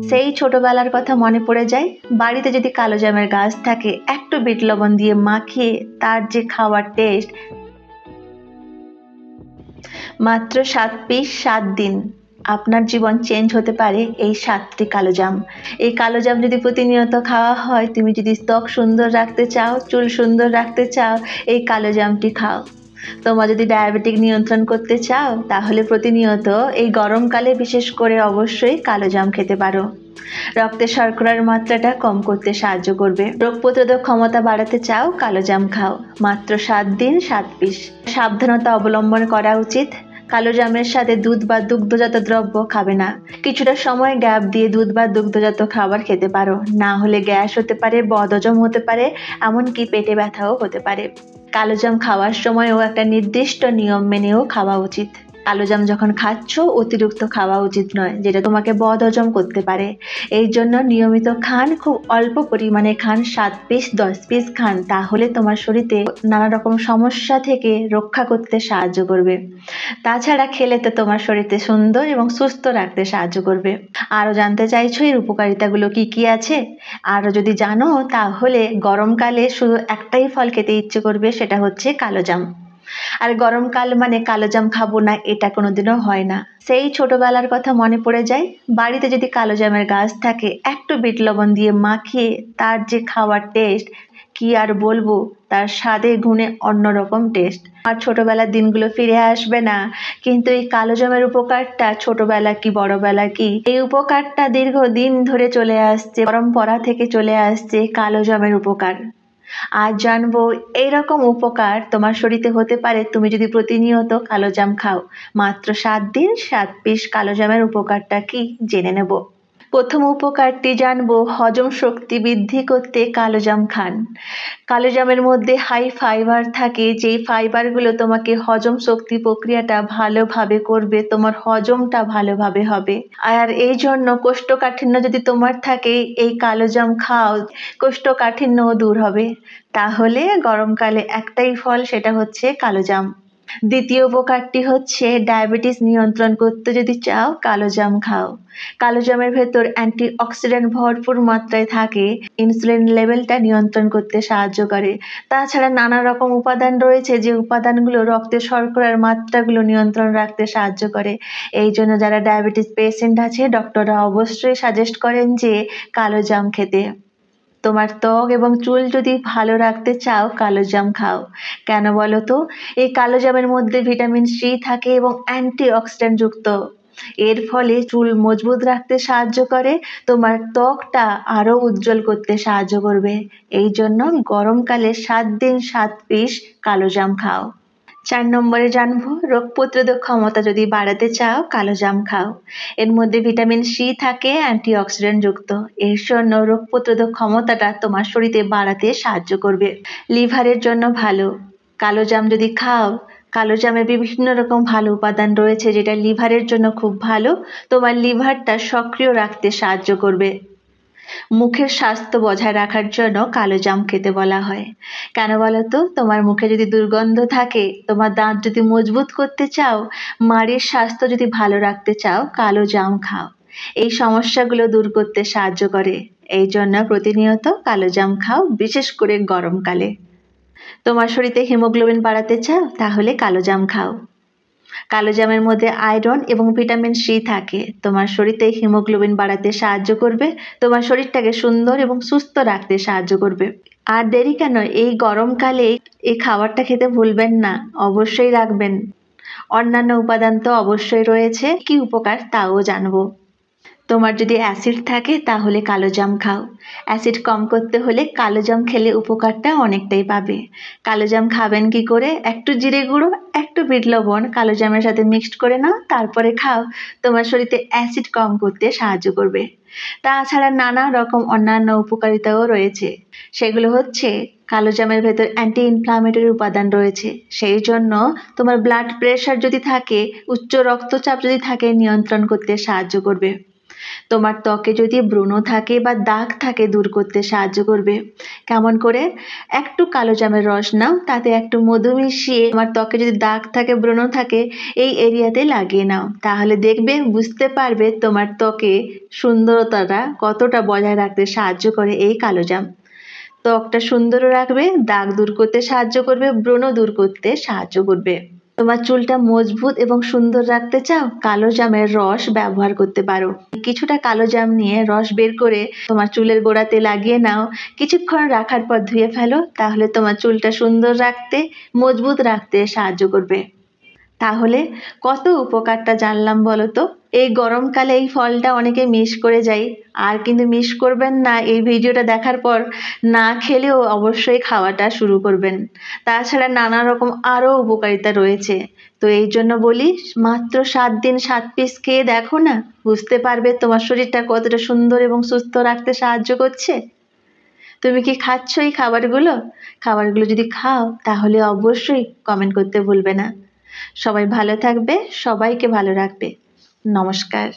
সেই ছোটবেলার কথা মনে পড়ে যায়। বাড়িতে যদি কালো জামের গাছ থাকে, একটু বিট লবণ দিয়ে মাখিয়ে তার যে খাওয়ার টেস্ট, মাত্র 7 পিস 7 দিন আপনার জীবন চেঞ্জ হতে পারে এই 7টি কালো জাম। এই কালো জাম যদি প্রতিনিয়ত খাওয়া হয়, তুমি যদি ত্বক সুন্দর রাখতে চাও, চুল সুন্দর রাখতে চাও, এই কালো জামটি খাও। তোমরা যদি ডায়াবেটিক নিয়ন্ত্রণ করতে চাও, তাহলে প্রতিনিয়ত এই গরমকালে বিশেষ করে অবশ্যই কালো জাম খেতে পারো। রক্তে শর্করার মাত্রাটা কম করতে সাহায্য করবে। রোগ প্রতিরোধক ক্ষমতা বাড়াতে চাও, কালো জাম খাও। মাত্র 7 দিন 7 পিস। সাবধানতা অবলম্বন করা উচিত। কালো জামের সাথে দুধ বা দুগ্ধজাত দ্রব্য খাবে না। কিছুটা সময় গ্যাপ দিয়ে দুধ বা দুগ্ধজাত খাবার খেতে পারো, না হলে গ্যাস হতে পারে, বদহজম হতে পারে, এমনকি পেটে ব্যথাও হতে পারে। কালো জাম খাওয়ার সময়ও একটা নির্দিষ্ট নিয়ম মেনেও খাওয়া উচিত। কালো জাম যখন খাচ্ছ, অতিরিক্ত খাওয়া উচিত নয়, যেটা তোমাকে বদহজম করতে পারে। এই জন্য নিয়মিত খান, খুব অল্প পরিমাণে খান, 7 পিস 10 পিস খান, তাহলে তোমার শরীরে নানা রকম সমস্যা থেকে রক্ষা করতে সাহায্য করবে। তাছাড়া খেলে তো তোমার শরীরকে সুন্দর এবং সুস্থ রাখতে সাহায্য করবে। আরও জানতে চাইছো এর উপকারিতাগুলো কি কি আছে? আরও যদি জানো, তাহলে গরমকালে শুধু একটাই ফল খেতে ইচ্ছে করবে, সেটা হচ্ছে কালো জাম। আর গরমকাল মানে কালো জাম খাবো না, এটা কোনোদিনও হয় না। সেই ছোটবেলার কথা মনে পড়ে যায়। বাড়িতে যদি কালো জামের গাছ থাকে, একটু বিট লবণ দিয়ে মাখিয়ে তার যে খাওয়ার টেস্ট, কি আর বলবো, তার স্বাদে গুণে অন্যরকম টেস্ট। আর ছোটবেলার দিনগুলো ফিরে আসবে না, কিন্তু এই কালো জামের উপকারটা ছোটবেলা কি বড়বেলা কি, এই উপকারটা দীর্ঘদিন ধরে চলে আসছে, পরম্পরা থেকে চলে আসছে কালো জামের উপকার। আজ জানবো এইরকম উপকার তোমার শরীরে হতে পারে তুমি যদি প্রতিনিয়ত কালো জাম খাও। মাত্র 7 দিন 7 পিস কালো জামের উপকারটা কি জেনে নেব। প্রথম উপকারটি জানবো, হজম শক্তি বৃদ্ধি করতে কালো জাম খান। কালো জামের মধ্যে হাই ফাইবার থাকে, যেই ফাইবারগুলো তোমাকে হজম শক্তি প্রক্রিয়াটা ভালোভাবে করবে, তোমার হজমটা ভালোভাবে হবে। আর এই জন্য কোষ্ঠকাঠিন্য যদি তোমার থাকে, এই কালো জাম খাও, কোষ্ঠকাঠিন্যও দূর হবে। তাহলে গরমকালে একটাই ফল, সেটা হচ্ছে কালো জাম। দ্বিতীয় উপকারটি হচ্ছে, ডায়াবেটিস নিয়ন্ত্রণ করতে যদি চাও, কালো জাম খাও। কালো জামের ভেতর অ্যান্টিঅক্সিডেন্ট ভরপুর মাত্রায় থাকে, ইনসুলিন লেভেলটা নিয়ন্ত্রণ করতে সাহায্য করে। তাছাড়া নানা রকম উপাদান রয়েছে, যে উপাদানগুলো রক্তে শর্করার মাত্রাগুলো নিয়ন্ত্রণ রাখতে সাহায্য করে। এই জন্য যারা ডায়াবেটিস পেশেন্ট আছে, ডক্টররা অবশ্যই সাজেস্ট করেন যে কালো জাম খেতে। তোমার ত্বক এবং চুল যদি ভালো রাখতে চাও, কালো জাম খাও। কেন বলো তো? এই কালো জামের মধ্যে ভিটামিন সি থাকে এবং অ্যান্টিঅক্সিডেন্ট যুক্ত। এর ফলে চুল মজবুত রাখতে সাহায্য করে, তোমার ত্বকটা আরো উজ্জ্বল করতে সাহায্য করবে। এই জন্য গরমকালে 7 দিন 7 পিস কালো জাম খাও। 4 নম্বরে জানবো, রোগ প্রতিরোধক ক্ষমতা যদি বাড়াতে চাও, কালো জাম খাও। এর মধ্যে ভিটামিন সি থাকে, অ্যান্টিঅক্সিডেন্ট যুক্ত। এর জন্য রোগ প্রতিরোধক ক্ষমতাটা তোমার শরীরে বাড়াতে সাহায্য করবে। লিভারের জন্য ভালো। কালো জাম যদি খাও, কালো জামে বিভিন্ন রকম ভালো উপাদান রয়েছে, যেটা লিভারের জন্য খুব ভালো, তোমার লিভারটা সক্রিয় রাখতে সাহায্য করবে। মুখের স্বাস্থ্য বজায় রাখার জন্য কালো জাম খেতে বলা হয়। কেন বলো তো? তোমার মুখে যদি দুর্গন্ধ থাকে, তোমার দাঁত যদি মজবুত করতে চাও, মাড়ির স্বাস্থ্য যদি ভালো রাখতে চাও, কালো জাম খাও। এই সমস্যাগুলো দূর করতে সাহায্য করে। এই জন্য প্রতিনিয়ত কালো জাম খাও, বিশেষ করে গরমকালে। তোমার শরীরে হিমোগ্লোবিন বাড়াতে চাও, তাহলে কালো জাম খাও। কালো জামের মধ্যে আয়রন এবং ভিটামিন সি থাকে, তোমার শরীরে হিমোগ্লোবিন বাড়াতে সাহায্য করবে, তোমার শরীরটাকে সুন্দর এবং সুস্থ রাখতে সাহায্য করবে। আর দেরি কেন, এই গরমকালে এই খাবারটা খেতে ভুলবেন না, অবশ্যই রাখবেন। অন্যান্য উপাদান তো অবশ্যই রয়েছে, কি উপকার তাও জানবো। তোমার যদি অ্যাসিড থাকে, তাহলে কালো জাম খাও। অ্যাসিড কম করতে হলে কালো জাম খেলে উপকারটা অনেকটাই পাবে। কালো জাম খাবেন কি করে? একটু জিরে গুঁড়ো, একটু বিট লবণ কালো জামের সাথে মিক্সড করে নাও, তারপরে খাও। তোমার শরীরে অ্যাসিড কম করতে সাহায্য করবে। তাছাড়া নানা রকম অন্যান্য উপকারিতাও রয়েছে। সেগুলো হচ্ছে, কালো জামের ভেতর অ্যান্টি ইনফ্লামেটরি উপাদান রয়েছে, সেই জন্য তোমার ব্লাড প্রেশার যদি থাকে, উচ্চ রক্তচাপ যদি থাকে, নিয়ন্ত্রণ করতে সাহায্য করবে। তোমার ত্বকে যদি ব্রণ থাকে বা দাগ থাকে দূর করতে সাহায্য করবে। কেমন করে? একটু কালো জামের রস নাও, তাতে একটু মধু মিশিয়ে তোমার ত্বকে যদি দাগ থাকে ব্রণ থাকে এই এরিয়াতে লাগিয়ে নাও, তাহলে দেখবে বুঝতে পারবে তোমার ত্বকে সুন্দরতাটা কতটা বজায় রাখতে সাহায্য করে এই কালো জাম। ত্বকটা সুন্দরও রাখবে, দাগ দূর করতে সাহায্য করবে, ব্রণ দূর করতে সাহায্য করবে। তোমার চুলটা মজবুত এবং সুন্দর রাখতে চাও, কালো জামের রস ব্যবহার করতে পারো। কিছুটা কালো জাম নিয়ে রস বের করে তোমার চুলের গোড়াতে লাগিয়ে নাও, কিছুক্ষণ রাখার পর ধুয়ে ফেলো, তাহলে তোমার চুলটা সুন্দর রাখতে, মজবুত রাখতে সাহায্য করবে। তাহলে কত উপকারটা জানলাম বলো তো। এই গরমকালে এই ফলটা অনেকে মিস করে যায়, আর কিন্তু মিস করবেন না। এই ভিডিওটা দেখার পর না খেলেও অবশ্যই খাওয়াটা শুরু করবেন। তাছাড়া নানা রকম আরও উপকারিতা রয়েছে। তো এই জন্য বলি, মাত্র 7 দিন 7 পিস খেয়ে দেখো না, বুঝতে পারবে তোমার শরীরটা কতটা সুন্দর এবং সুস্থ রাখতে সাহায্য করছে। তুমি কি খাচ্ছ এই খাবারগুলো? খাবারগুলো যদি খাও তাহলে অবশ্যই কমেন্ট করতে ভুলবে না। সবাই ভালো থাকবে, সবাইকে ভালো রাখবে। নমস্কার।